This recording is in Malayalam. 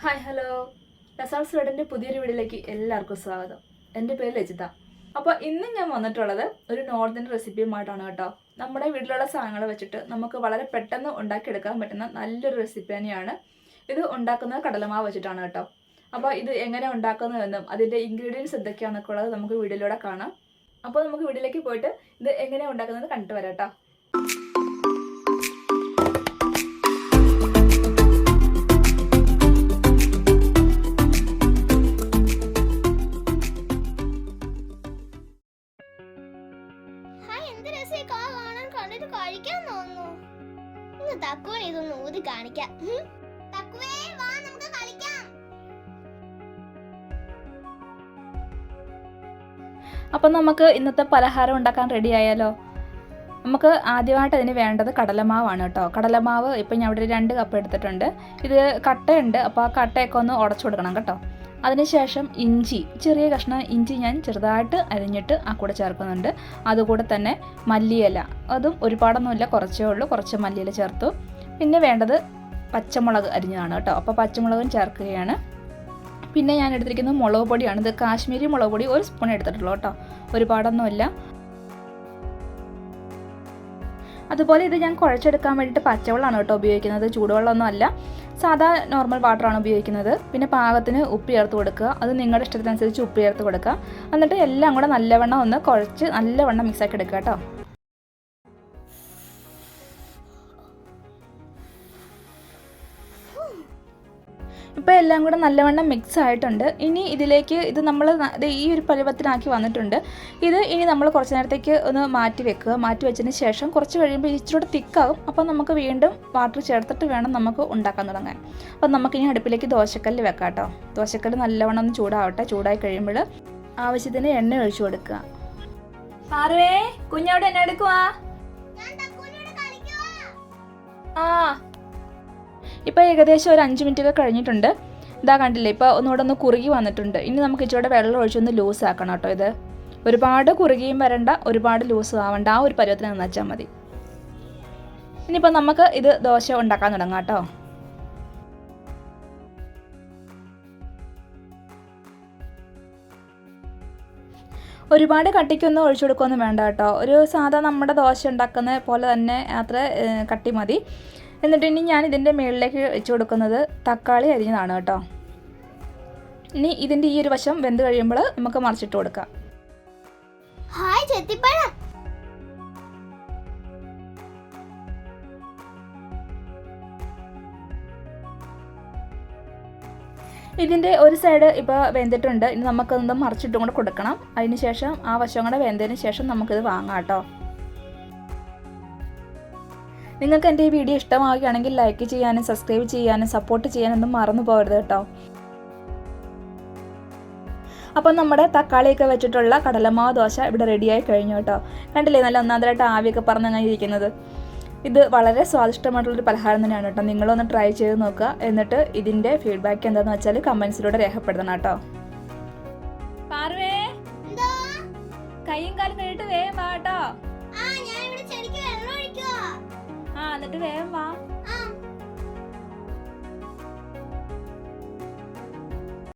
ഹായ് ഹലോ ലസാർസ് റെഡിൻ്റെ പുതിയൊരു വീഡിയോയിലേക്ക് എല്ലാവർക്കും സ്വാഗതം. എൻ്റെ പേര് രജിത. അപ്പോൾ ഇന്ന് ഞാൻ വന്നിട്ടുള്ളത് ഒരു നോർത്ത് ഇന്ത്യൻ റെസിപ്പിയുമായിട്ടാണ് കേട്ടോ. നമ്മുടെ വീട്ടിലുള്ള സാധനങ്ങൾ വെച്ചിട്ട് നമുക്ക് വളരെ പെട്ടെന്ന് ഉണ്ടാക്കിയെടുക്കാൻ പറ്റുന്ന നല്ലൊരു റെസിപ്പി തന്നെയാണ്. ഇത് ഉണ്ടാക്കുന്നത് കടലമാവ് വെച്ചിട്ടാണ് കേട്ടോ. അപ്പോൾ ഇത് എങ്ങനെ ഉണ്ടാക്കുന്നതെന്നും അതിൻ്റെ ഇൻഗ്രീഡിയൻസ് എന്തൊക്കെയാണെന്നൊക്കെ ഉള്ളത് നമുക്ക് വീഡിയോയിലൂടെ കാണാം. അപ്പോൾ നമുക്ക് വീഡിയോയിലേക്ക് പോയിട്ട് ഇത് എങ്ങനെയാണ് ഉണ്ടാക്കുന്നത് കണ്ടിട്ട് വരാം കേട്ടോ. അപ്പം നമുക്ക് ഇന്നത്തെ പലഹാരം ഉണ്ടാക്കാൻ റെഡി ആയാലോ. നമുക്ക് ആദ്യമായിട്ട് അതിന് വേണ്ടത് കടലമാവാണ് കേട്ടോ. കടലമാവ് ഇപ്പം ഞാൻ ഇവിടെ 2 കപ്പ് എടുത്തിട്ടുണ്ട്. ഇത് കട്ടയുണ്ട്, അപ്പോൾ ആ കട്ടയൊക്കെ ഒന്ന് ഉടച്ചു കൊടുക്കണം കേട്ടോ. അതിനുശേഷം ഇഞ്ചി, ചെറിയ കഷ്ണം ഇഞ്ചി ഞാൻ ചെറുതായിട്ട് അരിഞ്ഞിട്ട് ആ കൂടെ ചേർക്കുന്നുണ്ട്. അതുകൂടെ തന്നെ മല്ലിയില, അതും ഒരുപാടൊന്നുമില്ല, കുറച്ചേ ഉള്ളൂ, കുറച്ച് മല്ലിയില ചേർത്തു. പിന്നെ വേണ്ടത് പച്ചമുളക് അരിഞ്ഞതാണ് കേട്ടോ. അപ്പോൾ പച്ചമുളകും ചേർക്കുകയാണ്. പിന്നെ ഞാൻ എടുത്തിരിക്കുന്നത് മുളക് പൊടിയാണ്. ഇത് കാശ്മീരി മുളക് പൊടി 1 സ്പൂൺ എടുത്തിട്ടുള്ളൂ കേട്ടോ, ഒരുപാടൊന്നുമില്ല. അതുപോലെ ഇത് ഞാൻ കുഴച്ചെടുക്കാൻ വേണ്ടിയിട്ട് പച്ചവെള്ളമാണ് കേട്ടോ ഉപയോഗിക്കുന്നത്, ചൂടുവെള്ളമൊന്നും അല്ല, സാധാ നോർമൽ വാട്ടറാണ് ഉപയോഗിക്കുന്നത്. പിന്നെ പാകത്തിന് ഉപ്പ് ചേർത്ത് കൊടുക്കുക, അത് നിങ്ങളുടെ ഇഷ്ടത്തിനനുസരിച്ച് ഉപ്പ് ചേർത്ത് കൊടുക്കുക. എന്നിട്ട് എല്ലാം കൂടെ നല്ലവണ്ണം ഒന്ന് കുഴച്ച് നല്ലവണ്ണം മിക്സാക്കി എടുക്കുക കേട്ടോ. ഇപ്പോൾ എല്ലാം കൂടെ നല്ലവണ്ണം മിക്സ് ആയിട്ടുണ്ട്. ഇനി ഇതിലേക്ക് ഇത് നമ്മൾ ഈ ഒരു പരുവത്തിനാക്കി വന്നിട്ടുണ്ട്. ഇത് ഇനി നമ്മൾ കുറച്ച് നേരത്തേക്ക് ഒന്ന് മാറ്റി വെക്കുക. മാറ്റി വെച്ചതിന് ശേഷം കുറച്ച് കഴിയുമ്പോൾ ഇച്ചിരി തിക്കാകും. അപ്പോൾ നമുക്ക് വീണ്ടും വാട്ടർ ചേർത്തിട്ട് വേണം നമുക്ക് ഉണ്ടാക്കാൻ തുടങ്ങാൻ. അപ്പോൾ നമുക്കിനി അടുപ്പിലേക്ക് ദോശക്കല്ല് വെക്കാം കേട്ടോ. ദോശക്കല്ല് നല്ലവണ്ണം ഒന്ന് ചൂടാവട്ടെ. ചൂടായി കഴിയുമ്പോൾ ആവശ്യത്തിന് എണ്ണ ഒഴിച്ചു കൊടുക്കുക. ആരേ കുഞ്ഞവിടെ എന്നെ എടുക്കുവാ? ഇപ്പോൾ ഏകദേശം ഒരു 5 മിനിറ്റൊക്കെ കഴിഞ്ഞിട്ടുണ്ട്. ഇതാ കണ്ടില്ലേ, ഇപ്പോൾ ഒന്നുകൂടെ ഒന്ന് കുറുകി വന്നിട്ടുണ്ട്. ഇനി നമുക്ക് ഇച്ചിരി വെള്ളം ഒഴിച്ചൊന്ന് ലൂസ് ആക്കണം കേട്ടോ. ഇത് ഒരുപാട് കുറുകിയും വരണ്ട, ഒരുപാട് ലൂസ് ആവണ്ട, ആ ഒരു പരുവത്തിന് നന്നാച്ചാൽ മതി. ഇനിയിപ്പോൾ നമുക്ക് ഇത് ദോശ ഉണ്ടാക്കാൻ തുടങ്ങാം കേട്ടോ. ഒരുപാട് കട്ടിക്കൊന്നും ഒഴിച്ചു കൊടുക്കുകയൊന്നും വേണ്ട കേട്ടോ. ഒരു സാധാ നമ്മുടെ ദോശ ഉണ്ടാക്കുന്ന പോലെ തന്നെ അത്ര കട്ടി മതി. എന്നിട്ട് ഇനി ഞാൻ ഇതിൻ്റെ മുകളിലേക്ക് വെച്ച് കൊടുക്കുന്നത് തക്കാളി അരിഞ്ഞതാണ് കേട്ടോ. ഇനി ഇതിൻ്റെ ഈ ഒരു വശം വെന്ത് കഴിയുമ്പോൾ നമുക്ക് മറിച്ചിട്ട് കൊടുക്കാം. ഇതിൻ്റെ ഒരു സൈഡ് ഇപ്പോൾ വെന്തിട്ടുണ്ട്. ഇനി നമുക്കൊന്ന് മറിച്ചിട്ടും കൂടെ കൊടുക്കണം. അതിന് ശേഷം ആ വശം കൂടെ വെന്തതിന് ശേഷം നമുക്കിത് വാങ്ങാം കേട്ടോ. നിങ്ങൾക്ക് എൻ്റെ ഈ വീഡിയോ ഇഷ്ടമാവുകയാണെങ്കിൽ ലൈക്ക് ചെയ്യാനും സബ്സ്ക്രൈബ് ചെയ്യാനും സപ്പോർട്ട് ചെയ്യാനൊന്നും മറന്നു പോകരുത് കേട്ടോ. അപ്പം നമ്മുടെ തക്കാളിയൊക്കെ വെച്ചിട്ടുള്ള കടലമാവ് ദോശ ഇവിടെ റെഡിയായി കഴിഞ്ഞു കേട്ടോ. കണ്ടില്ലേ, നല്ല ഒന്നാന്തരമായിട്ട് ആവിയൊക്കെ പറഞ്ഞങ്ങനെ ഇരിക്കുന്നത്. ഇത് വളരെ സ്വാദിഷ്ടമായിട്ടുള്ളൊരു പലഹാരം തന്നെയാണ് കേട്ടോ. നിങ്ങളൊന്ന് ട്രൈ ചെയ്ത് നോക്കുക. എന്നിട്ട് ഇതിൻ്റെ ഫീഡ്ബാക്ക് എന്താണെന്ന് വെച്ചാൽ കമൻസിലൂടെ രേഖപ്പെടുത്തണം കേട്ടോ. കൈയും കാലും കഴിഞ്ഞിട്ട് വേഗം വാ കേട്ടോ. എന്നിട്ട് വേഗം വാ.